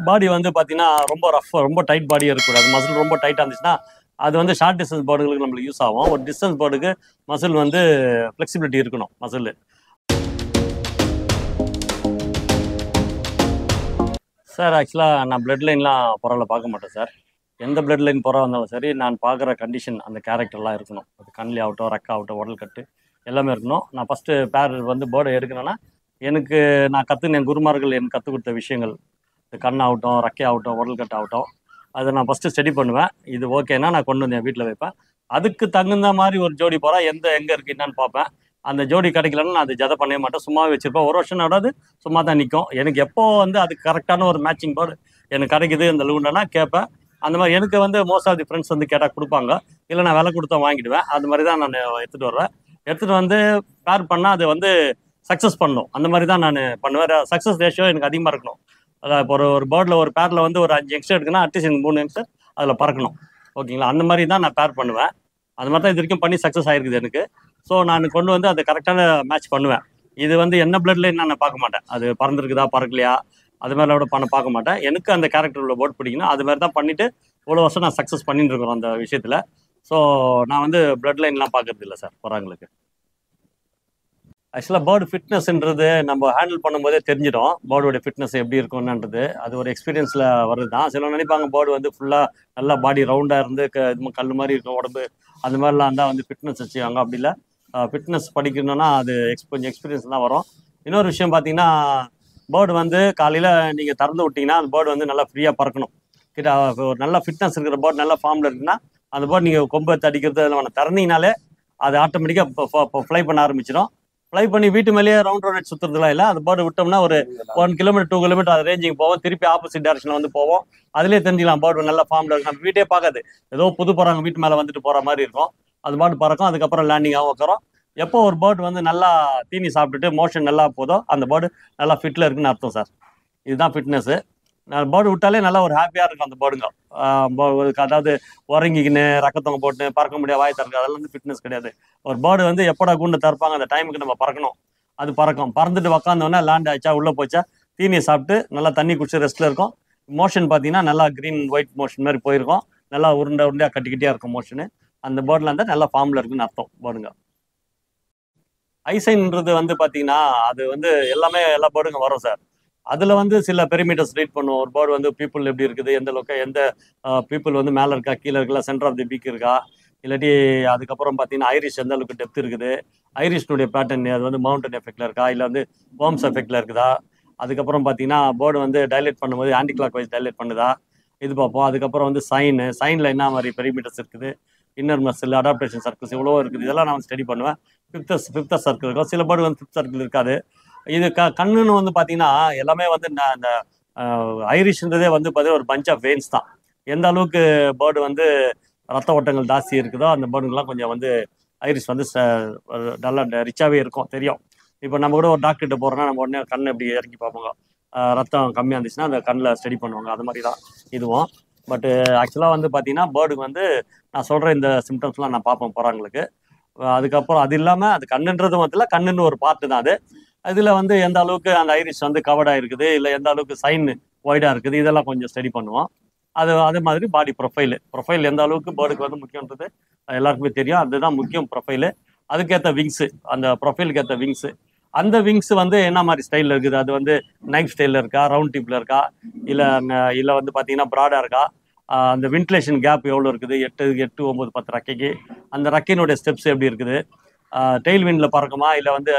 பாடி வந்து பார்த்தீங்கன்னா ரொம்ப ரஃப் ரொம்ப டைட் பாடியாக இருக்கக்கூடாது. மசில் ரொம்ப டைட்டாக இருந்துச்சுன்னா அது வந்து ஷார்ட் டிஸ்டன்ஸ் பேர்டுகளுக்கு நம்மளுக்கு யூஸ் ஆகும். ஒரு டிஸ்டன்ஸ் பேர்டுக்கு மசில் வந்து ஃப்ளெக்சிபிலிட்டி இருக்கணும் மசில். சார் ஆக்சுவலாக நான் பிளட் லைன்லாம் புறாவில் பார்க்க மாட்டேன் சார். எந்த பிளட் லைன் புறா வந்தாலும் சரி, நான் பார்க்குற கண்டிஷன் அந்த கேரக்டர்லாம் இருக்கணும். அது கண்லி ஆகட்டும், ரெக்கா ஆகட்டும், உடல் கட்டு எல்லாமே இருக்கணும். நான் ஃபஸ்ட்டு பேர் வந்து பேர்டை எடுக்கணும்னா எனக்கு நான் கற்றுன என் குருமார்கள் எனக்கு கற்றுக் கொடுத்த விஷயங்கள், இந்த கண்ணாகட்டும், ரெக்கை ஆகட்டும், உடல் கட்டு ஆகட்டும், அதை நான் ஃபஸ்ட்டு ஸ்டடி பண்ணுவேன். இது ஓகேன்னா நான் கொண்டு வந்து என் வீட்டில் வைப்பேன். அதுக்கு தகுந்த மாதிரி ஒரு ஜோடி புறா எங்கே இருக்குது என்னன்னு பார்ப்பேன். அந்த ஜோடி கிடைக்கலன்னா நான் அது ஜதை பண்ணவே மாட்டேன், சும்மாவே வச்சுருப்பேன். ஒரு வருஷம் நடாது சும்மா தான் நிற்கும். எனக்கு எப்போ வந்து அதுக்கு கரெக்டான ஒரு மேட்சிங் பேர்டு எனக்கு கிடைக்குது இந்த லூண்டனா கேட்பேன். அந்த மாதிரி எனக்கு வந்து மோஸ்ட் ஆஃப் தி ஃப்ரெண்ட்ஸ் வந்து கேட்டால் கொடுப்பாங்க, இல்லை நான் விலை கொடுத்தா வாங்கிடுவேன். அது மாதிரி தான் நான் எடுத்துகிட்டு வருவேன். எடுத்துகிட்டு வந்து பேர் பண்ணால் அது வந்து சக்ஸஸ் பண்ணணும். அந்த மாதிரி தான் நான் பண்ணுவேன். சக்ஸஸ் ரேஷியோ எனக்கு அதிகமாக இருக்கணும். அதான் இப்போ ஒரு பேர்டில் ஒரு பேரில் வந்து ஒரு 5 யங்ஸ்டர் இருக்குன்னா அட்லீஸ்ட் எனக்கு 3 யங்ஸ்டர் அதில் பறக்கணும். ஓகேங்களா? அந்த மாதிரி தான் நான் பேர் பண்ணுவேன். அது மாதிரி தான் இது வரைக்கும் பண்ணி சக்ஸஸ் ஆகிருக்குது எனக்கு. ஸோ நான் கொண்டு வந்து அதை கரெக்டான மேட்ச் பண்ணுவேன். இது வந்து என்ன பிளட்ல நான் பார்க்க மாட்டேன், அது பறந்துருக்குதா பறக்கலையா அது மாதிரிலாம் கூட பார்க்க மாட்டேன். எனக்கு அந்த கேரக்டர் உள்ள போர்ட் பிடிக்கணும். அது மாதிரி தான் பண்ணிவிட்டு இவ்வளோ வருஷம் நான் சக்ஸஸ் பண்ணிட்டு இருக்கிறோம் அந்த விஷயத்தில். ஸோ நான் வந்து பிளட் லைன்லாம் பார்க்கறது இல்லை சார் புறாங்களுக்கு. ஆக்சுவலாக பேர்டு ஃபிட்னஸ்ன்றது நம்ம ஹேண்டில் பண்ணும்போதே தெரிஞ்சிடும் பேர்டோட ஃபிட்னஸ் எப்படி இருக்கும்ன்றது. அது ஒரு எக்ஸ்பீரியன்ஸில் வருது தான். சிலர் நினைப்பாங்க பேர்டு வந்து ஃபுல்லாக நல்லா பாடி ரவுண்டாக இருந்து இது கல் மாதிரி இருக்கும் உடம்பு, அந்த மாதிரிலாம் இருந்தால் வந்து ஃபிட்னஸ் வச்சுக்காங்க. அப்படி இல்லை. ஃபிட்னஸ் படிக்கணும்னா அது கொஞ்சம் எக்ஸ்பீரியன்ஸ் தான் வரும். இன்னொரு விஷயம் பார்த்தீங்கன்னா, பேர்டு வந்து காலையில் நீங்கள் திறந்து விட்டிங்கன்னா அந்த பேர்டு வந்து நல்லா ஃப்ரீயாக பறக்கணும். ஒரு நல்ல ஃபிட்னஸ் இருக்கிற பேர்டு நல்ல ஃபார்மில் இருக்குன்னா அந்த பேர்டு நீங்கள் கொம்பை தடிக்கிறது அதில் திறந்தீங்கனாலே அது ஆட்டோமேட்டிக்காக ஃப்ளை பண்ண ஆரம்பிச்சிடும். ஃப்ளை பண்ணி வீட்டு மேலேயே ரவுண்ட் ரவுண்ட் சுற்றுறதுலாம் இல்லை. அந்த பேர்டு விட்டோம்னா ஒரு 1 கிலோமீட்டர் 2 கிலோமீட்டர் அது ரேஞ்சிங் போவோம், திருப்பி ஆப்போசிட் டேரக்ஷனில் வந்து போவோம். அதிலே தெரிஞ்சிக்கலாம் பேர்டு நல்ல ஃபார்மில் இருக்கு. நம்ம வீட்டே பார்க்காது, ஏதோ புது போகிறாங்க வீட்டு மேலே வந்துட்டு போகிற மாதிரி இருக்கும். அது பாட்டு பறக்கும். அதுக்கப்புறம் லேண்டிங்காகவும் உட்காரும். எப்போ ஒரு பேர்டு வந்து நல்லா தீனி சாப்பிட்டுட்டு மோஷன் நல்லா போதோ அந்த பேர்டு நல்லா ஃபிட்டில் இருக்குன்னு அர்த்தம் சார். இதுதான் ஃபிட்னஸ்ஸு. நான் பேர்டு விட்டாலே நல்லா ஒரு ஹாப்பியாக இருக்கும் அந்த பேர்டுங்க. அதாவது உறங்கிக்கின்னு ரக்கத்தவங்க போட்டு பறக்க முடியாது, வாய் திறக்க, அதெல்லாம் வந்து ஃபிட்னஸ் கிடையாது. ஒரு பேர்டு வந்து எப்படா கூண்டு திறப்பாங்க அந்த டைமுக்கு நம்ம பறக்கணும். அது பறக்கும். பறந்துட்டு உக்காந்தோடனே லேண்ட் ஆச்சா உள்ளே போச்சா தீனியை சாப்பிட்டு நல்லா தண்ணி குடிச்சு ரெஸ்ட்டில் இருக்கும். மோஷன் பார்த்தீங்கன்னா நல்லா க்ரீன் ஒயிட் மோஷன் மாதிரி போயிருக்கும். நல்லா உருண்டையாக கட்டிக்கிட்டே இருக்கும் மோஷனு. அந்த பேர்டில் இருந்தால் நல்லா ஃபார்மில் இருக்குன்னு அர்த்தம் பேர்டுங்க. ஐசைன்ன்றது வந்து பார்த்தீங்கன்னா அது வந்து எல்லா பேர்டுங்க வரும் சார். அதில் வந்து சில பெரிமீட்டர்ஸ் ரீட் பண்ணுவோம். ஒரு பேர்டு வந்து பீப்புள் எப்படி இருக்குது, எந்த பீப்புள் வந்து மேலே இருக்கா கீழே இருக்கா, சென்டர் ஆஃப் தி பீக் இருக்கா, இல்லாட்டி அதுக்கப்புறம் பார்த்தீங்கன்னா ஐரிஷ் எந்த அளவுக்கு டெப்த் இருக்குது, ஐரிஷ்னுடைய பேட்டர்ன் அது வந்து மவுண்டன் எஃபெக்டில் இருக்கா இல்லை வந்து வேர்ம்ஸ் எஃபெக்டில் இருக்குதா, அதுக்கப்புறம் பார்த்தீங்கன்னா பேர்டு வந்து டைலேட் பண்ணும்போது ஆன்டி கிளாக் வைஸ் டைலேட் பண்ணுதா இது பார்ப்போம். அதுக்கப்புறம் வந்து சைனில் என்ன மாதிரி பெரிமீட்டர்ஸ் இருக்குது, இன்னர் மசில் அடாப்டேஷன் சர்க்கிள்ஸ் இவ்வளோ இருக்குது. இதெல்லாம் நான் ஸ்டடி பண்ணுவேன். ஃபிஃப்த் சர்க்கிள் இருக்கும். சில பேர்டு வந்து 5th சர்க்கிள் இருக்காது. இது கண்ணுன்னு வந்து பார்த்தீங்கன்னா எல்லாமே வந்து இந்த ஐரிஷ்ன்றதே வந்து பார்த்தீங்கன்னா ஒரு பஞ்ச் ஆஃப் வெயின்ஸ் தான். எந்த அளவுக்கு பேர்டு வந்து ரத்த ஓட்டங்கள் ஜாஸ்தி இருக்குதோ அந்த பேர்டுங்கெல்லாம் கொஞ்சம் வந்து ஐரிஷ் வந்து நல்லா ரிச்சாகவே இருக்கும் தெரியும். இப்போ நம்ம கூட ஒரு டாக்டர்கிட்ட போகிறோன்னா நம்ம உடனே கண் எப்படி இறக்கி பார்ப்போங்க. ரத்தம் கம்மியாக இருந்துச்சுன்னா அந்த கண்ணில் ஸ்டடி பண்ணுவாங்க. அது மாதிரி தான் இதுவும். பட்டு ஆக்சுவலாக வந்து பார்த்தீங்கன்னா பேர்டுக்கு வந்து நான் சொல்கிற இந்த சிம்டம்ஸ்லாம் நான் பார்ப்பேன் புறாங்களுக்கு. அதுக்கப்புறம் அது இல்லாமல் அது கண்ணுன்றது வந்து கண்ணுன்னு ஒரு பார்ட்டு தான் அது. இதில் வந்து எந்த அளவுக்கு அந்த ஐரிஷ் வந்து கவர்டாக இருக்குது, இல்லை எந்த அளவுக்கு சைன் ஒய்டாக இருக்குது, இதெல்லாம் கொஞ்சம் ஸ்டடி பண்ணுவோம். அதே மாதிரி பாடி ப்ரொஃபைல் எந்த அளவுக்கு பேர்டுக்கு வந்து முக்கியன்றது எல்லாருக்குமே தெரியும். அதுதான் முக்கியம் ப்ரொஃபைலு. அதுக்கேற்ற விங்ஸு, அந்த ப்ரொஃபைலுக்கு ஏற்ற விங்ஸு, அந்த விங்ஸ் வந்து என்ன மாதிரி ஸ்டைலில் இருக்குது, அது வந்து நைஃப் ஸ்டைலில் இருக்கா, ரவுண்ட் டிப்பில் இருக்கா, இல்லை வந்து பார்த்தீங்கன்னா ப்ராடாக இருக்கா, அந்த வென்டிலேஷன் கேப் எவ்வளோ இருக்குது, 8, 9, 10 ரெக்கைக்கு அந்த ரெக்கையினுடைய ஸ்டெப்ஸ் எப்படி இருக்குது, டெயில் விண்டில் பறக்குமா இல்லை வந்து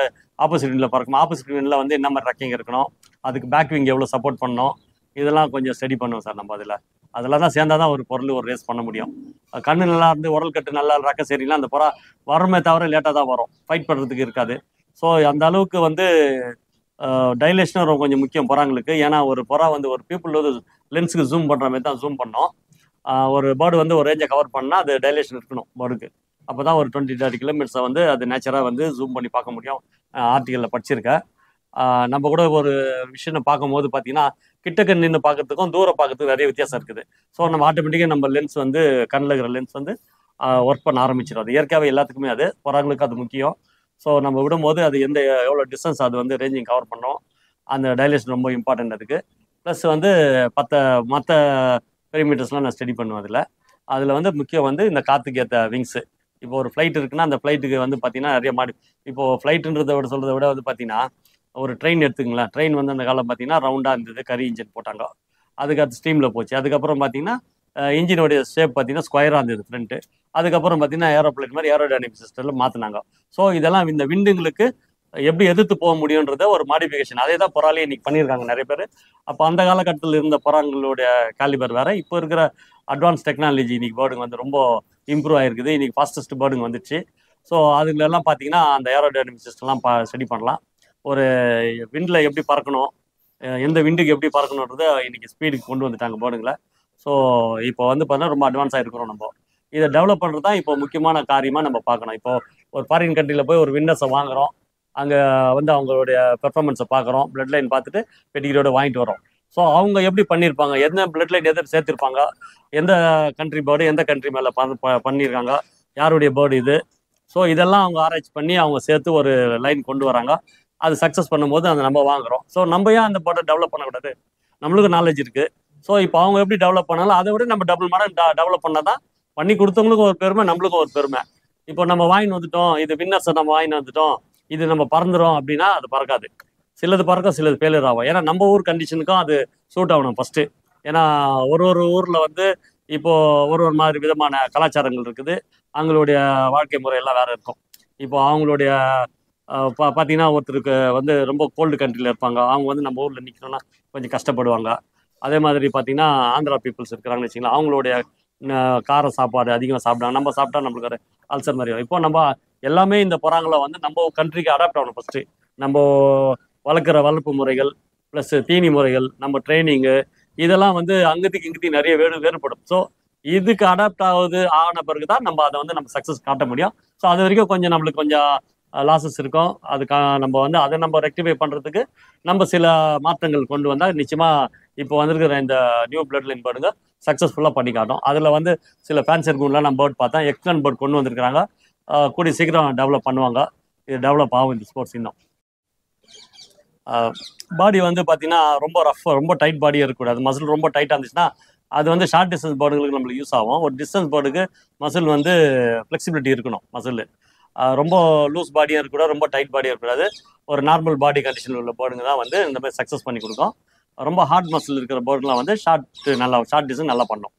ஆப்போசிட் விண்டில் பறக்குமா, ஆப்போசிட் விண்டில் வந்து என்ன மாதிரி ரெக்கைங்க இருக்கணும், அதுக்கு பேக் விங் எவ்வளோ சப்போர்ட் பண்ணணும், இதெல்லாம் கொஞ்சம் ஸ்டடி பண்ணுவோம் சார் நம்ம. அதெல்லாம் தான் சேர்ந்தால் தான் ஒரு பொருள் ஒரு ரேஸ் பண்ண முடியும். கண்ணு நல்லா இருந்து உடல் கட்டு நல்லா ரெக்க சரியில்லை அந்த புறா வருமே தவிர லேட்டாக தான் வரும், ஃபைட் பண்ணுறதுக்கு இருக்காது. ஸோ அந்த அளவுக்கு வந்து டைலேஷனும் கொஞ்சம் முக்கியம் புறாங்களுக்கு. ஏன்னா ஒரு புறா வந்து ஒரு பீப்புள் வந்து லென்ஸுக்கு ஜூம் பண்ணுற மாதிரி தான் ஜூம் பண்ணோம். ஒரு பேர்டு வந்து ஒரு ரேஞ்சை கவர் பண்ணால் அது டைலேஷன் இருக்கணும் பேர்டுக்கு. அப்போ தான் ஒரு 20-30 கிலோமீட்டர்ஸை வந்து அது நேச்சராக வந்து ஜூம் பண்ணி பார்க்க முடியும். ஆர்டிக்கலில் படிச்சிருக்கேன். நம்ம கூட ஒரு விஷயம் பார்க்கும்போது பார்த்தீங்கன்னா கிட்டக்க நின்று பார்க்கறதுக்கும் தூரம் பார்க்கறதுக்கும் நிறைய வித்தியாசம் இருக்குது. ஸோ நம்ம ஆட்டோமேட்டிக்காக நம்ம லென்ஸ் வந்து கண்ணில் இருக்கிற லென்ஸ் வந்து ஒர்க் பண்ண ஆரம்பிச்சிடும். அது இயற்கையாகவே எல்லாத்துக்குமே அது புறாங்களுக்கு அது முக்கியம். ஸோ நம்ம விடும்போது அது எவ்வளோ டிஸ்டன்ஸ் அது வந்து ரேஞ்சிங் கவர் பண்ணோம், அந்த டைலேஷன் ரொம்ப இம்பார்ட்டன்ட் அதுக்கு. ப்ளஸ் வந்து மற்ற பெரிமீட்டர்ஸ்லாம் நான் ஸ்டடி பண்ணுவேன் அதில் வந்து முக்கியம் வந்து இந்த காற்றுக்கு ஏற்ற விங்ஸு. இப்போ ஒரு ஃப்ளைட் இருக்குன்னா அந்த ஃப்ளைட்டுக்கு வந்து பார்த்தீங்கன்னா நிறைய இப்போது ஃப்ளைட்டுன்றதை விட சொல்கிறத விட வந்து பார்த்தீங்கன்னா ஒரு ட்ரெயின் எடுத்துங்களேன். ட்ரெயின் வந்து அந்த காலம் பார்த்தீங்கன்னா ரவுண்டாக இருந்தது, கரி இன்ஜின் போட்டாங்க. அதுக்கடுத்து ஸ்டீமில் போச்சு. அதுக்கப்புறம் பார்த்தீங்கன்னா இன்ஜினுடைய ஷேப் பார்த்தீங்கன்னா ஸ்கொயராக இருந்தது ஃப்ரண்ட்டு. அதுக்கப்புறம் பார்த்தீங்கன்னா ஏரோப்ளேன் மாதிரி ஏரோடைனமிக் சிஸ்டத்தில் மாற்றினாங்க. ஸோ இதெல்லாம் இந்த விண்டுங்களுக்கு எப்படி எதிர்த்து போக முடியுன்றத ஒரு மாடிஃபிகேஷன். அதே தான் பொறாலையும் இன்னைக்கு பண்ணியிருக்காங்க நிறைய பேர். அப்போ அந்த காலகட்டத்தில் இருந்த பொறாங்களுடைய காலிபர் வேற. இப்போ இருக்கிற அட்வான்ஸ் டெக்னாலஜி இன்னைக்கு பேர்டுங்க வந்து ரொம்ப இம்ப்ரூவ் ஆயிருக்குது. இன்னைக்கு ஃபாஸ்டஸ்ட் பேர்டுங்க வந்துச்சு. ஸோ அதுலெல்லாம் பார்த்தீங்கன்னா அந்த ஏரோடைனமிக் சிஸ்டம்லாம் ஸ்டடி பண்ணலாம். ஒரு விண்டில் எப்படி பறக்கணும், எந்த விண்டுக்கு எப்படி பறக்கணுன்றதை இன்னைக்கு ஸ்பீடுக்கு கொண்டு வந்துட்டாங்க பேர்டுங்களை. ஸோ இப்போ வந்து பார்த்தீங்கன்னா ரொம்ப அட்வான்ஸாக இருக்கிறோம் நம்ம. இதை டெவலப் பண்ணுறது தான் இப்போ முக்கியமான காரியமாக நம்ம பார்க்கணும். இப்போ ஒரு ஃபாரின் கண்ட்ரியில் போய் ஒரு வின்னர்ஸை வாங்குறோம். அங்கே வந்து அவங்களுடைய பெர்ஃபார்மன்ஸை பார்க்குறோம், பிளட் லைன் பார்த்துட்டு பெட்டிகிரியோட வாங்கிட்டு வரோம். ஸோ அவங்க எப்படி பண்ணியிருப்பாங்க, என்ன பிளட் லைன் எதை சேர்த்துருப்பாங்க, எந்த கண்ட்ரி பேர்டு எந்த கண்ட்ரி மேலே பண்ணியிருக்காங்க, யாருடைய பேர்டு இது. ஸோ இதெல்லாம் அவங்க ஆராய்ச்சி பண்ணி அவங்க சேர்த்து ஒரு லைன் கொண்டு வராங்க. அது சக்ஸஸ் பண்ணும்போது அதை நம்ம வாங்குறோம். ஸோ நம்ம ஏன் அந்த பேர்டை டெவலப் பண்ணக்கூடாது? நம்மளுக்கு நாலேஜ் இருக்குது. ஸோ இப்போ அவங்க எப்படி டெவலப் பண்ணாலும் அதை விட நம்ம டபுள் மடங்கு டெவலப் பண்ணால் தான் பண்ணி கொடுத்தவங்களுக்கும் ஒரு பெருமை, நம்மளுக்கும் ஒரு பெருமை. இப்போ நம்ம வாங்கிட்டு வந்துட்டோம், இது வின்னர்ஸை நம்ம வாங்கிட்டு வந்துட்டோம், இது நம்ம பறந்துடும் அப்படின்னா அது பறக்காது. சிலது பறக்கும், சிலது ஃபெயிலியர் ஆகும். ஏன்னா நம்ம ஊர் கண்டிஷனுக்கும் அது சூட் ஆகணும் ஃபஸ்ட்டு. ஏன்னா ஒரு ஊரில் வந்து இப்போ ஒரு மாதிரி விதமான கலாச்சாரங்கள் இருக்குது. அவங்களுடைய வாழ்க்கை முறையெல்லாம் வேற இருக்கும். இப்போ அவங்களுடைய பார்த்தீங்கன்னா ஒருத்தருக்கு வந்து ரொம்ப கோல்டு கண்ட்ரியில் இருப்பாங்க. அவங்க வந்து நம்ம ஊரில் நிற்கணும்னா கொஞ்சம் கஷ்டப்படுவாங்க. அதே மாதிரி பார்த்தீங்கன்னா ஆந்திரா பீப்புள்ஸ் இருக்கிறாங்கன்னு வச்சுக்கலாம். அவங்களுடைய கார சாப்பாடு அதிகமாக சாப்பிடுவாங்க. நம்ம சாப்பிட்டா நம்மளுக்கு ஒரு அல்சர் மாதிரி வரும். இப்போ நம்ம எல்லாமே இந்த புறாங்களை வந்து நம்ம கண்ட்ரிக்கு அடாப்ட் ஆகணும் ஃபஸ்ட்டு. நம்ம வளர்க்குற வளர்ப்பு முறைகள் ப்ளஸ் தீனி முறைகள், நம்ம ட்ரைனிங்கு, இதெல்லாம் வந்து அங்கத்துக்கு இங்கத்தையும் நிறைய வேறுபடும். ஸோ இதுக்கு அடாப்ட் ஆன பிறகு தான் நம்ம அதை வந்து நம்ம சக்ஸஸ் காட்ட முடியும். ஸோ அது வரைக்கும் கொஞ்சம் நம்மளுக்கு கொஞ்சம் லாஸஸ் இருக்கும். நம்ம வந்து அதை நம்ம ரெக்டிஃபை பண்ணுறதுக்கு நம்ம சில மாற்றங்கள் கொண்டு வந்தால் நிச்சயமாக இப்போ வந்திருக்கிற இந்த நியூ பிளட் லைன் பேர்டுங்க சக்ஸஸ்ஃபுல்லாக பண்ணி காட்டும். அதில் வந்து சில ஃபேன்சி குண்லாம் நம்ம பேர்ட் பார்த்தா எக்ஸலன்ட் பேர்ட் கொண்டு வந்திருக்கிறாங்க. கூடிய சீக்கிரம் டெவலப் பண்ணுவாங்க. இது டெவலப் ஆகும் இந்த ஸ்போர்ட்ஸ் இன்னும். பாடி வந்து பார்த்தீங்கன்னா ரொம்ப ரஃப், ரொம்ப டைட் பாடியாக இருக்கக்கூடாது. மசில் ரொம்ப டைட்டாக இருந்துச்சுன்னா அது வந்து ஷார்ட் டிஸ்டன்ஸ் பேர்டுகளுக்கு நம்மளுக்கு யூஸ் ஆகும். ஒரு டிஸ்டன்ஸ் பேர்டுக்கு மசில் வந்து ஃப்ளெக்சிபிலிட்டி இருக்கணும். மசில் ரொம்ப லூஸ் பாடியாக இருக்கக்கூடாது, ரொம்ப டைட் பாடியாக இருக்கக்கூடாது. ஒரு நார்மல் பாடி கண்டிஷனில் உள்ள பேர்டுங்க தான் வந்து இந்த மாதிரி சக்ஸஸ் பண்ணி கொடுக்கும். ரொம்ப ஹார்ட் மசில் இருக்கிற பேர்டுலாம் வந்து ஷார்ட் டிஸ்டன்ஸ் நல்லா பண்ணும்.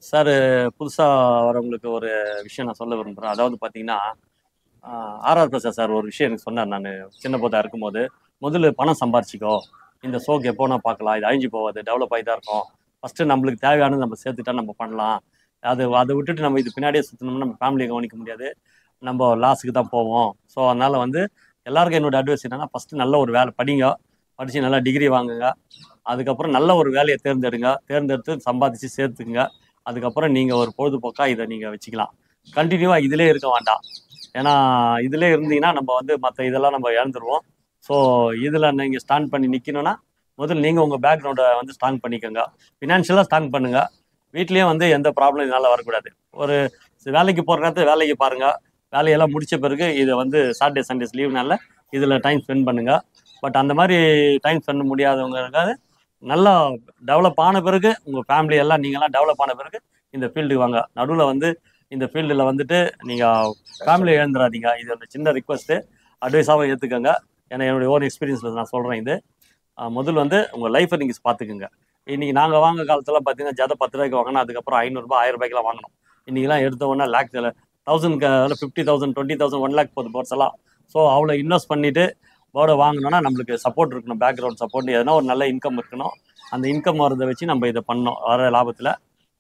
சார், புதுசாக வரவங்களுக்கு ஒரு விஷயம் நான் சொல்ல விரும்புகிறேன். அதாவது பார்த்தீங்கன்னா ஆர்ஆர் பிரசாத் சார் ஒரு விஷயம் எனக்கு சொன்னார். நான் சின்ன போதா இருக்கும்போது, முதல்ல பணம் சம்பாரிச்சிக்கோ, இந்த ஷோக்கு எப்போ நான் பார்க்கலாம், இது அழிஞ்சு போகாது, டெவலப் ஆகி தான் இருக்கும். ஃபஸ்ட்டு நம்மளுக்கு தேவையானது நம்ம சேர்த்துட்டா நம்ம பண்ணலாம். அதை விட்டுட்டு நம்ம இது பின்னாடியே சுற்றணும்னா நம்ம ஃபேமிலியை கவனிக்க முடியாது, நம்ம லாஸுக்கு தான் போவோம். ஸோ அதனால் வந்து எல்லாருக்கும் என்னோட அட்வைஸ் என்னன்னா, ஃபஸ்ட்டு நல்ல ஒரு வேலை படிங்க, படித்து நல்லா டிகிரி வாங்குங்க. அதுக்கப்புறம் நல்ல ஒரு வேலையை தேர்ந்தெடுத்து சம்பாதிச்சு சேர்த்துக்குங்க. அதுக்கப்புறம் நீங்கள் ஒரு பொழுதுபோக்காக இதை நீங்கள் வச்சுக்கலாம். கண்டினியூவாக இதிலே இருக்க வேண்டாம். ஏன்னா இதிலே இருந்தீங்கன்னா நம்ம வந்து மற்ற இதெல்லாம் நம்ம இழந்துருவோம். ஸோ இதில் நீங்கள் ஸ்டாண்ட் பண்ணி நிற்கணும்னா முதல்ல நீங்கள் உங்கள் பேக்ரவுண்டை வந்து ஸ்ட்ராங் பண்ணிக்கோங்க. ஃபினான்ஷியலாக ஸ்ட்ராங் பண்ணுங்கள். வீட்லேயும் வந்து எந்த ப்ராப்ளம் இதனால் வரக்கூடாது. ஒரு வேலைக்கு போகிற நேரத்தில் வேலைக்கு பாருங்கள். வேலையெல்லாம் முடித்த பிறகு இதை வந்து சாட்டர்டே சண்டேஸ் லீவ்னால இதில் டைம் ஸ்பெண்ட் பண்ணுங்கள். பட் அந்த மாதிரி டைம் ஸ்பெண்ட் முடியாதவங்களுக்காக நல்லா டெவலப் ஆன பிறகு உங்கள் ஃபேமிலி எல்லாம் நீங்கள்லாம் டெவலப் ஆன பிறகு இந்த ஃபீல்டுக்கு வாங்க. நடுவில் வந்து இந்த ஃபீல்டில் வந்துட்டு நீங்கள் ஃபேமிலியை இழந்துடாதீங்க. இது ஒரு சின்ன ரிக்வஸ்ட்டு, அட்வைஸாகவும் ஏற்றுக்கோங்க. ஏன்னா என்னுடைய ஓன் எக்ஸ்பீரியன்ஸில் நான் சொல்கிறேன். இது முதல் வந்து உங்கள் லைஃப்பை நீங்கள் பார்த்துக்குங்க. இன்றைக்கி நாங்கள் வாங்க காலத்தில் பார்த்தீங்கன்னா ஜதை 10 ரூபாய்க்கு வாங்கினா அதுக்கப்புறம் 500 1000 ரூபாய்க்குலாம் வாங்கணும். இன்றைக்கெலாம் எடுத்தவொன்னே லேக்ஸில் 1000 50,000 20,000 1 lakh போகுது பேர்ட்ஸ் எல்லாம். ஸோ அவ்வளோ இன்வெஸ்ட் பண்ணிவிட்டு பேர்டை வாங்கினோன்னா நம்மளுக்கு சப்போர்ட் இருக்கணும், பேக்ரவுண்ட் சப்போர்ட், எதனா ஒரு நல்ல இன்கம் இருக்கணும். அந்த இன்கம் வரதை வச்சு நம்ம இதை பண்ணோம் வர லாபத்தில்.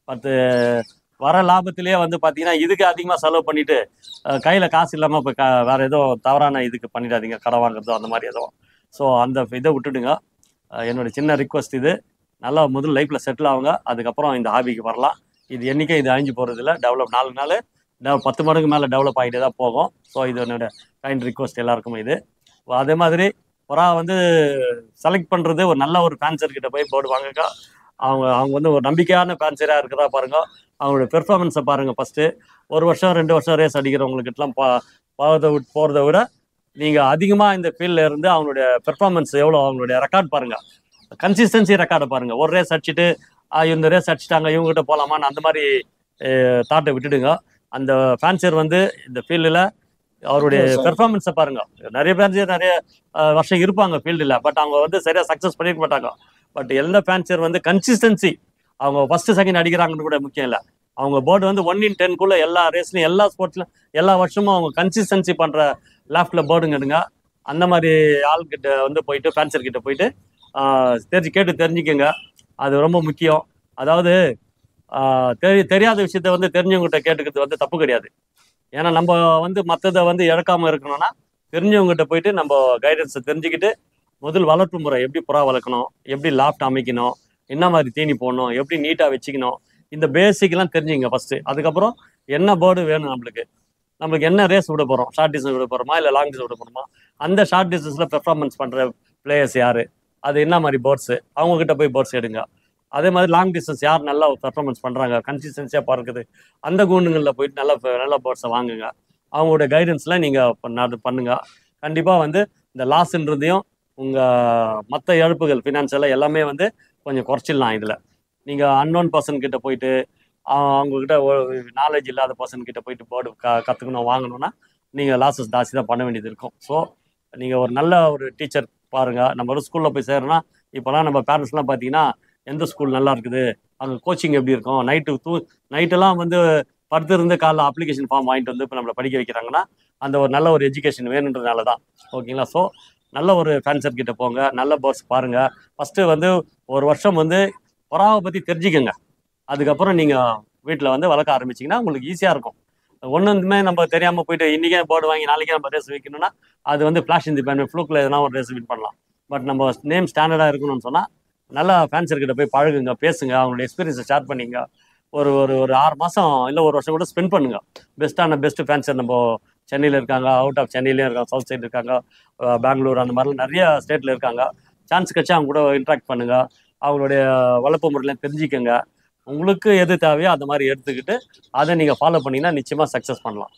பத்து வர லாபத்திலேயே வந்து பார்த்தீங்கன்னா இதுக்கு அதிகமாக செலவு பண்ணிவிட்டு கையில் காசு இல்லாமல் இப்போ வேறு ஏதோ தவறான இதுக்கு பண்ணிடாதீங்க, கடை வாங்குறதோ அந்த மாதிரி எதுவும். ஸோ அந்த இதை விட்டுடுங்க. என்னோட சின்ன ரிக்வஸ்ட் இது. நல்லா முதல் லைஃப்பில் செட்டில் ஆகுங்க, அதுக்கப்புறம் இந்த ஹாபிக்கு வரலாம். இது என்றைக்கும் இது அழிஞ்சு போகிறதில்ல. டெவலப் 4 நாள் 10 மடங்கு மேலே டெவலப் ஆகிட்டே தான் போகும். ஸோ இது என்னோட கைண்ட் ரிக்வஸ்ட் எல்லாருக்கும் இது. அதே மாதிரி புறா வந்து செலக்ட் பண்ணுறது ஒரு நல்ல ஒரு ஃபேன்சர்கிட்ட போய் போர்டு வாங்குங்க. அவங்க வந்து ஒரு நம்பிக்கையான ஃபேன்சராக இருக்கிறதா பாருங்கள். அவங்களோட பெர்ஃபார்மன்ஸை பாருங்கள் ஃபஸ்ட்டு. 1 வருஷம் 2 வருஷம் ரேஸ் அடிக்கிறவங்களுக்கிட்டலாம் போகிறத விட நீங்கள் அதிகமாக இந்த ஃபீல்டில் இருந்து அவங்களுடைய பெர்ஃபார்மன்ஸ் எவ்வளோ, அவங்களுடைய ரெக்கார்ட் பாருங்கள், கன்சிஸ்டன்சி ரெக்கார்டை பாருங்கள். ஒரு ரேஸ் அடிச்சுட்டு இந்த ரேஸ் அடிச்சிட்டாங்க இவங்ககிட்ட போகலாமான்னு அந்த மாதிரி தாட்டை விட்டுடுங்க. அந்த ஃபேன்சர் வந்து இந்த ஃபீல்டில் அவருடைய பெர்ஃபார்மன்ஸை பாருங்க. நிறைய பேர் நிறைய வருஷம் இருப்பாங்க ஃபீல்டில், பட் அவங்க வந்து சரியாக சக்ஸஸ் பண்ணிக்க மாட்டாங்க. பட் எல்லா ஃபேன்சர் வந்து கன்சிஸ்டன்சி, அவங்க ஃபர்ஸ்ட் செகண்ட் அடிக்கிறாங்கன்னு கூட முக்கியம் இல்லை. அவங்க போர்டு வந்து 1 in 10க்குள்ள எல்லா ரேஸ்லையும் எல்லா ஸ்போர்ட்ஸ்லையும் எல்லா வருஷமும் அவங்க கன்சிஸ்டன்சி பண்ணுற லேஃப்ட்ல போர்டுங்க எடுங்க. அந்த மாதிரி ஆள்கிட்ட வந்து போயிட்டு ஃபேன்சர் கிட்ட போயிட்டு தெரிஞ்சுக்கங்க. அது ரொம்ப முக்கியம். அதாவது தெரியாத விஷயத்த வந்து தெரிஞ்சவங்ககிட்ட கேட்டுக்கிறது வந்து தப்பு கிடையாது. ஏன்னா நம்ம வந்து மற்றதை வந்து இழக்காம இருக்கணும்னா தெரிஞ்சவங்ககிட்ட போயிட்டு நம்ம கைடன்ஸை தெரிஞ்சுக்கிட்டு முதல் வளர்ப்பு முறை எப்படி புறா வளர்க்கணும், எப்படி லாஃப்ட் அமைக்கணும், என்ன மாதிரி தீனி போடணும், எப்படி நீட்டாக வச்சுக்கணும், இந்த பேசிக்லாம் தெரிஞ்சுங்க ஃபர்ஸ்ட். அதுக்கப்புறம் என்ன போர்டு வேணும் நம்மளுக்கு என்ன ரேஸ் விட போகிறோம், ஷார்ட் டிஸ்டன்ஸ் விட போகிறோமா இல்லை லாங் டிஸ்டன்ஸ் விட போகிறோமா, அந்த ஷார்ட் டிஸ்டன்ஸில் பெர்ஃபார்மன்ஸ் பண்ணுற பிளேயர்ஸ் யார், அது என்ன மாதிரி போர்ட்ஸு, அவங்கக்கிட்ட போய் போர்ட்ஸ் எடுங்க. அதே மாதிரி லாங் டிஸ்டன்ஸ் யார் நல்லா பெர்ஃபார்மன்ஸ் பண்ணுறாங்க, கன்சிஸ்டன்சியாக பார்க்குது, அந்த கூண்டுங்களில் போயிட்டு நல்ல போர்ட்ஸை வாங்குங்க. அவங்களுடைய கைடன்ஸில் நீங்கள் பண்ணுங்க. கண்டிப்பாக வந்து இந்த லாஸ்ன்றதையும் உங்கள் மற்ற இழப்புகள் ஃபினான்ஷியலாக எல்லாமே வந்து கொஞ்சம் குறைச்சிடலாம். இதில் நீங்கள் அன்னோன் பர்சன் கிட்ட போயிட்டு அவங்கக்கிட்ட நாலேஜ் இல்லாத பர்சன் கிட்ட போயிட்டு போர்டு கற்றுக்கணும் வாங்கணும்னா நீங்கள் லாஸஸ் ஜாஸ்தி தான் பண்ண வேண்டியது இருக்கும். ஸோ நீங்கள் ஒரு நல்ல ஒரு டீச்சர் பாருங்கள். நம்ம ஒரு ஸ்கூலில் போய் சேரணும்னா இப்போலாம் நம்ம பேரண்ட்ஸ்லாம் பார்த்தீங்கன்னா எந்த ஸ்கூல் நல்லா இருக்குது, அங்கே கோச்சிங் எப்படி இருக்கும், நைட்டெல்லாம் வந்து படுத்திருந்து காலைல அப்ளிகேஷன் ஃபார்ம் வாங்கிட்டு வந்து இப்போ நம்மளை படிக்க வைக்கிறாங்கன்னா அந்த ஒரு நல்ல ஒரு எஜுகேஷன் வேணுன்றதுனால தான். ஓகேங்களா? ஸோ நல்ல ஒரு ஃபேன்சர் கிட்ட போங்க, நல்ல போர்ட்ஸ் பாருங்கள். ஃபஸ்ட்டு வந்து ஒரு வருஷம் வந்து புறாவை பற்றி தெரிஞ்சுக்கங்க. அதுக்கப்புறம் நீங்கள் வீட்டில் வந்து வளர்க்க ஆரம்பிச்சிங்கன்னா உங்களுக்கு ஈஸியாக இருக்கும். ஒன்றுமே நம்ம தெரியாமல் போயிட்டு இன்றைக்கே போர்டு வாங்கி நாளைக்கே நம்ம ரேஸ் வைக்கணும்னா அது வந்து ஃப்ளாஷ் இந்த பேன் ஃப்ளூக்கில் எதனா ஒரு ரேஸ் வின் பண்ணலாம். பட் நம்ம நேம் ஸ்டாண்டர்டாக இருக்கணும்னு சொன்னால் நல்லா ஃபேன்சர் கிட்ட போய் பழகுங்க, பேசுங்க, அவங்களோட எக்ஸ்பீரியன்ஸை ஷேர் பண்ணிங்க. ஒரு 6 மாதம் இல்லை ஒரு வருஷம் கூட ஸ்பெண்ட் பண்ணுங்க. பெஸ்ட் ஃபேன்சர் நம்ம சென்னையில் இருக்காங்க, அவுட் ஆஃப் சென்னையிலேயும் இருக்காங்க, சவுத் சைடு இருக்காங்க, பெங்களூர், அந்த மாதிரிலாம் நிறைய ஸ்டேட்டில் இருக்காங்க. சான்ஸ் கட்சி அவங்க கூட இன்ட்ராக்ட் பண்ணுங்க, அவங்களுடைய வளர்ப்பு முறையில தெரிஞ்சுக்கங்க. உங்களுக்கு எது தேவையோ அந்த மாதிரி எடுத்துக்கிட்டு அதை நீங்கள் ஃபாலோ பண்ணிங்கன்னா நிச்சயமாக சக்ஸஸ் பண்ணலாம்.